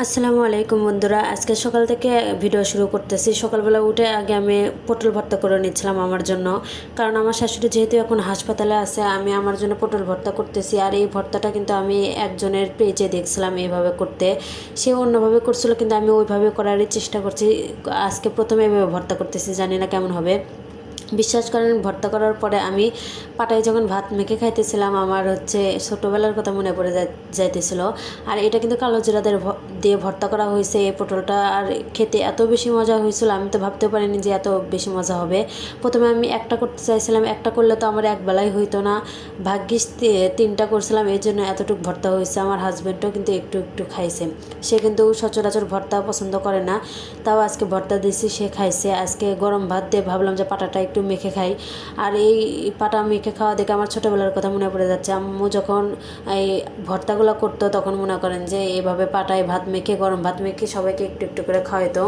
আসসালামু আলাইকুম বন্ধুরা, আজকে সকাল থেকে ভিডিও শুরু করতেছি। সকালবেলা উঠে আগে আমি পটল ভর্তা করে নিচ্ছিলাম আমার জন্য, কারণ আমার শাশুড়ি যেহেতু এখন হাসপাতালে আছে, আমি আমার জন্য পটল ভর্তা করতেছি। আর এই ভর্তাটা কিন্তু আমি একজনের পেজে দেখছিলাম এইভাবে করতে, সে অন্যভাবে করছিল, কিন্তু আমি ওইভাবে করারই চেষ্টা করছি। আজকে প্রথমে এভাবে ভর্তা করতেছি, জানি না কেমন হবে। বিশ্বাস করেন, ভর্তা করার পরে আমি পাটায় যখন ভাত মেখে খাইতেছিলাম, আমার ছোটোবেলার কথা মনে পড়ে যাইতেছিল। আর এটা কিন্তু কালো জিরাদের দিয়ে ভর্তা করা হয়েছে এই পটলটা, আর খেতে এত বেশি মজা হয়েছিল, আমি তো ভাবতে পারিনি যে এত বেশি মজা হবে। প্রথমে আমি একটা করতে চাইছিলাম, একটা করলে তো আমার একবেলাই হইতো না, ভাগ্যিস তিনটা করছিলাম, এই জন্য এতটুকু ভর্তা হয়েছে। আমার হাজব্যান্ডও কিন্তু একটু একটু খাইছে, সে কিন্তু সচরাচর ভর্তা পছন্দ করে না, তাও আজকে ভর্তা দিয়েছি, সে খাইছে। আজকে গরম ভাত দিয়ে ভাবলাম যে পাটাটা একটু মেখে খাই। আর এই পাটা মেখে খাওয়া দেখে আমার ছোটোবেলার কথা মনে পড়ে যাচ্ছে। আম্মু যখন এই ভর্তাগুলো করতো, তখন মনে করেন যে এভাবে পাটায় ভাত মেখে, গরম ভাত মেখে সবাইকে একটু একটু করে খাওয়াইতো,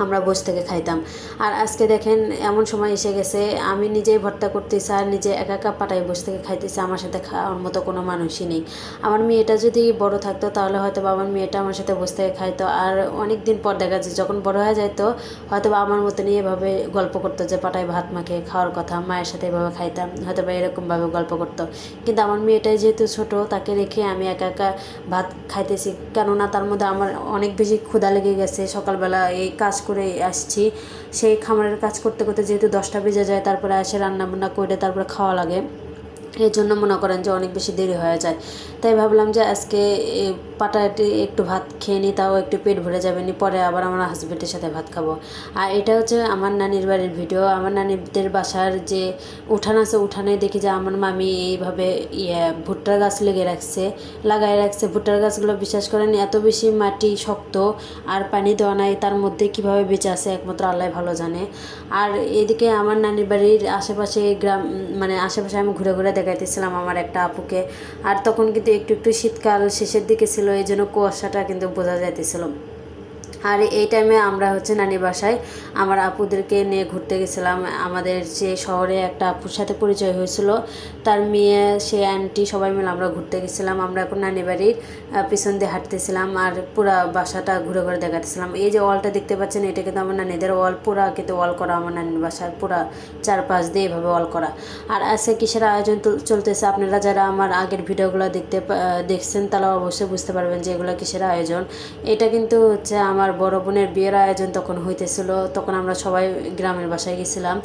আমরা বসে থেকে খাইতাম। আর আজকে দেখেন এমন সময় এসে গেছে, আমি নিজেই ভর্তা করতেছি আর নিজে একা একা পাটায় বসে থেকে খাইতেছি, আমার সাথে খাওয়ার মতো কোনো মানুষই নেই। আমার মেয়েটা যদি বড় থাকতো, তাহলে হয়তো বা আমার মেয়েটা আমার সাথে বসে থেকে খাইতো। আর অনেক দিন পর দেখা যায় যখন বড় হয়ে যাইতো, হয়তো বা আমার মতনই এভাবে গল্প করতো যে পাটায় ভাত মাখে খাওয়ার কথা, মায়ের সাথে এভাবে খাইতাম, হয়তো বা এরকমভাবে গল্প করতো। কিন্তু আমার মেয়েটাই যেহেতু ছোট, তাকে রেখে আমি একা একা ভাত খাইতেছি, কেননা তার মধ্যে আমার অনেক বেশি ক্ষুধা লেগে গেছে। সকালবেলা এই কাজ করে আসছি, সেই খামারের কাজ করতে করতে যেহেতু 10টা বেজে যায়, তারপরে এসে রান্নাবান্না করে তারপরে খাওয়া লাগে, এর জন্য মনে করেন যে অনেক বেশি দেরি হয়ে যায়। তাই ভাবলাম যে আজকে পাটাটি একটু ভাত খেয়ে নিই, তাও একটু পেট ভরে যাবে নি, পরে আবার আমার হাজব্যান্ডের সাথে ভাত খাবো। আর এটা হচ্ছে আমার নানির বাড়ির ভিডিও। আমার নানিদের বাসার যে উঠান আছে, উঠানে দেখি যে আমার মামি এইভাবে ভুট্টার গাছ লাগাই রাখছে। ভুট্টার গাছগুলো বিশ্বাস করেন এত বেশি মাটি শক্ত, আর পানি দেওয়া নাই, তার মধ্যে কীভাবে বেঁচে আছে একমাত্র আল্লাহ ভালো জানে। আর এদিকে আমার নানির বাড়ির আশেপাশে গ্রাম, মানে আশেপাশে আমি ঘুরে ঘুরে দেখাইতেছিলাম আমার একটা আপুকে। আর তখন কিন্তু একটু একটু শীতকাল শেষের দিকে ছিল, এই জন্য কুয়াশাটা কিন্তু বোঝা যাইতেছিল। আর এই টাইমে আমরা নানি বাসায় আমার আপুদেরকে নিয়ে ঘুরতে গেছিলাম। আমাদের যে শহরে একটা আপুর সাথে পরিচয় হয়েছিল, তার মেয়ে, সে আন্টি, সবাই মিলে আমরা ঘুরতে গেছিলাম। আমরা এখন নানি বাড়ির পিছন দিয়ে হাঁটতেছিলাম, আর পুরা বাসাটা ঘুরে ঘুরে দেখাতেছিলাম। এই যে ওয়ালটা দেখতে পাচ্ছেন, এটা কিন্তু আমার নানিদের ওয়াল, পুরা কিন্তু ওয়াল করা, আমার নানির বাসার পুরা চারপাশ দিয়ে এভাবে ওয়াল করা। আর আজকে কিসের আয়োজন চলতেছে, আপনারা যারা আমার আগের ভিডিওগুলো দেখছেন, তারা অবশ্যই বুঝতে পারবেন যে এগুলো কিসের আয়োজন। এটা কিন্তু আমার বড় বোনের বিয়ের আয়োজন তখন হইতেছিল, তখন আমরা সবাই গ্রামের বাসায় গেছিলাম।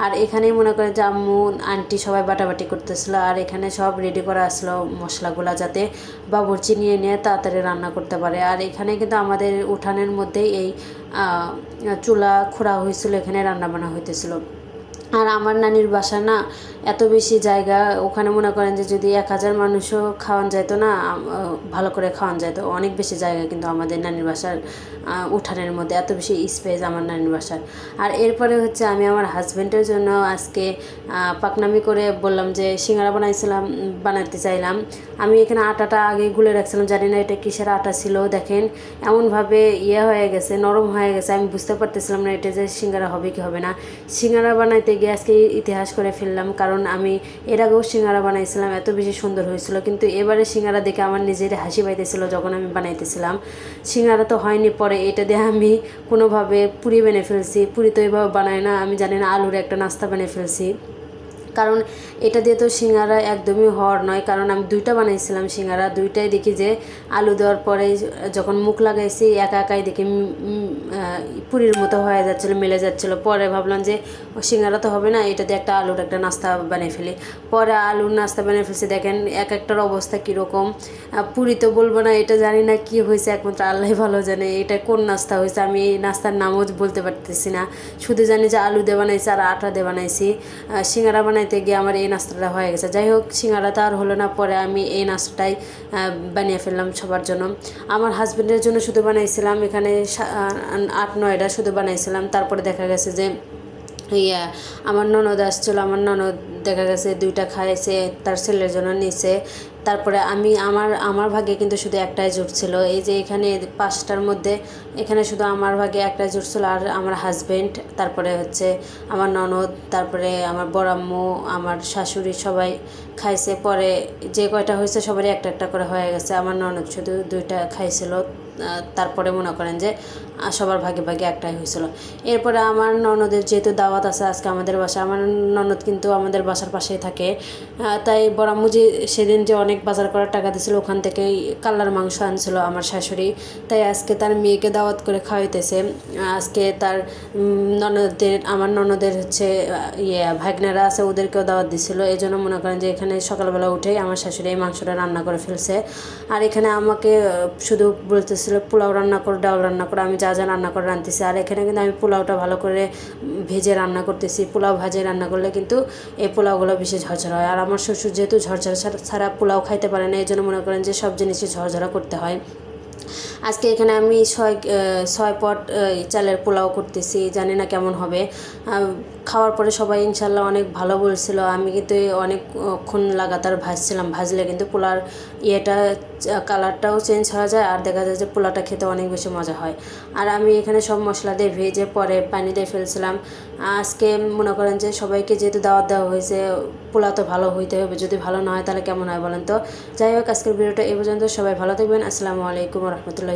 আর এখানেই মনে করেন যে আম্মু আন্টি সবাই বাটাবাটি করতেছিল, আর এখানে সব রেডি করা আসলো মশলাগুলা, যাতে বাবুর্চি নিয়ে তাড়াতাড়ি রান্না করতে পারে। আর এখানে কিন্তু আমাদের উঠানের মধ্যেই এই চুলা খোঁড়া হয়েছিল, এখানে রান্না বান্না হইতেছিল। আর আমার নানির বাসা না এত বেশি জায়গা, ওখানে মনে করেন যে যদি 1000 মানুষও খাওয়ান যাইতো না, ভালো করে খাওয়ান যাইতো, অনেক বেশি জায়গা কিন্তু আমাদের নানির বাসার উঠানের মধ্যে, এত বেশি স্পেস আমার নানির বাসার। আর এরপরে আমি আমার হাজব্যান্ডের জন্য আজকে পাকনামি করে বললাম যে সিঙ্গারা বানাতে চাইলাম। আমি এখানে আটাটা আগে গুলে রাখছিলাম, জানি না এটা কিসের আটা ছিল, দেখেন এমনভাবে হয়ে গেছে, নরম হয়ে গেছে, আমি বুঝতে পারতেছিলাম না এটা যে সিঙ্গারা হবে কি হবে না। সিঙ্গারা বানাইতে গিয়ে আজকে ইতিহাস করে ফেললাম, কারণ আমি এর আগেও সিঙ্গারা বানাইছিলাম, এত বেশি সুন্দর হয়েছিল, কিন্তু এবারে সিঙ্গারা দেখে আমার নিজের হাসি পাইতেছিল যখন আমি বানাইতেছিলাম। সিঙ্গারা তো হয়নি, পরে এটা দিয়ে আমি কোনোভাবে পুরি বানিয়ে ফেলছি। পুরি তো এভাবে বানায় না, আমি জানি না, আলুর একটা নাস্তা বানিয়ে ফেলছি। কারণ এটা দিয়ে তো সিঙ্গারা একদমই হওয়ার নয়, কারণ আমি 2টা বানাইছিলাম সিঙ্গারা, 2টাই দেখি যে আলু দেওয়ার পরে যখন মুখ লাগাইছি একা একাই দেখি পুরির মতো হয়ে যাচ্ছিলো, মিলে যাচ্ছিলো। পরে ভাবলাম যে সিঙ্গারা তো হবে না, এটা দিয়ে একটা আলুর একটা নাস্তা বানিয়ে ফেলি। পরে আলুর নাস্তা বানিয়ে ফেলছি, দেখেন এক একটার অবস্থা কীরকম। পুরি তো বলবো না, এটা জানি না কি হয়েছে, একমাত্র আল্লাহ ভালো জানে এটা কোন নাস্তা হয়েছে। আমি এই নাস্তার নামও বলতে পারতেছি না, শুধু জানি যে আলু দিয়ে বানাইছি আর আটা দিয়ে বানাইছি। সিঙ্গারা বানাইতে গিয়ে আমার এই নাস্তাটা হয়ে গেছে। যাই হোক, সিঙ্গারা তো আর হলো না, পরে আমি এই নাস্তাটাই বানিয়ে ফেললাম সবার জন্য। আমার হাজব্যান্ডের জন্য শুধু বানাইছিলাম, এখানে 8-9টা শুধু বানাইছিলাম। তারপরে দেখা গেছে যে আমার ননদ আসছিলো, আমার ননদ দেখা গেছে 2টা খাইছে, তার ছেলের জন্য নিছে। তারপরে আমার ভাগে কিন্তু শুধু একটাই জুট ছিল, এই যে এখানে 5টার মধ্যে এখানে শুধু আমার ভাগে একটাই জুট ছিল। আর আমার হাজব্যান্ড, তারপরে আমার ননদ, তারপরে আমার বড় আম্মু, আমার শাশুড়ি সবাই খাইছে। পরে যে কয়টা হয়েছে সবারই একটা একটা করে হয়ে গেছে। আমার ননদ শুধু 2টা খাইছিল, তারপরে মনে করেন যে সবার ভাগে ভাগে একটাই হয়েছিল। এরপরে আমার ননদের যেহেতু দাওয়াত আছে আজকে আমাদের বাসায়, আমার ননদ কিন্তু আমাদের বাসার পাশেই থাকে, তাই বড়াম্মু যে সেদিন যে অনেক বাজার করার টাকা দিয়েছিল ওখান থেকেই কাল্লার মাংস আনছিল আমার শাশুড়ি, তাই আজকে তার মেয়েকে দাওয়াত করে খাওয়াইতেছে। আজকে তার আমার ননদের হচ্ছে ভাগনারা আছে ওদেরকেও দাওয়াত দিছিল, এই জন্য মনে করেন যে এখানে সকালবেলা উঠেই আমার শাশুড়ি এই মাংসটা রান্না করে ফেলছে। আর এখানে আমাকে শুধু বলতেছিল পোলাও রান্না করো, ডাল রান্না করো, আমি যা যা রান্না করে রাঁধতেছি। আর এখানে কিন্তু আমি পোলাওটা ভালো করে ভেজে রান্না করতেছি। পোলাও ভাজে রান্না করলে কিন্তু এই পোলাওগুলো বেশি ঝরঝরা হয়। আর আমার শ্বশুর যেহেতু ঝরঝরা ছাড়া পোলাও খাইতে পারে না, এই জন্য মনে করেন যে সব জিনিসই ঝরঝরা করতে হয়। আজকে এখানে আমি ছয় পট চালের পোলাও করতেছি, জানি না কেমন হবে। খাওয়ার পরে সবাই ইনশাল্লাহ অনেক ভালো বলছিল। আমি কিন্তু অনেকক্ষণ লাগাতার ভাজছিলাম, ভাজলে কিন্তু পোলার কালারটাও চেঞ্জ হয়ে যায়, আর দেখা যায় যে পোলাওটা খেতে অনেক বেশি মজা হয়। আর আমি এখানে সব মশলা দিয়ে ভেজে পরে পানি দিয়ে ফেলছিলাম। আজকে মনে করেন যে সবাইকে যেহেতু দাওয়াত দেওয়া হয়েছে, পোলাও তো ভালো হইতে হবে, যদি ভালো না হয় তাহলে কেমন হয় বলেন তো। যাই হোক, আজকের ভিডিওটা এই পর্যন্ত। সবাই ভালো থাকবেন। আসসালামু আলাইকুম রহমতুল্লাহি।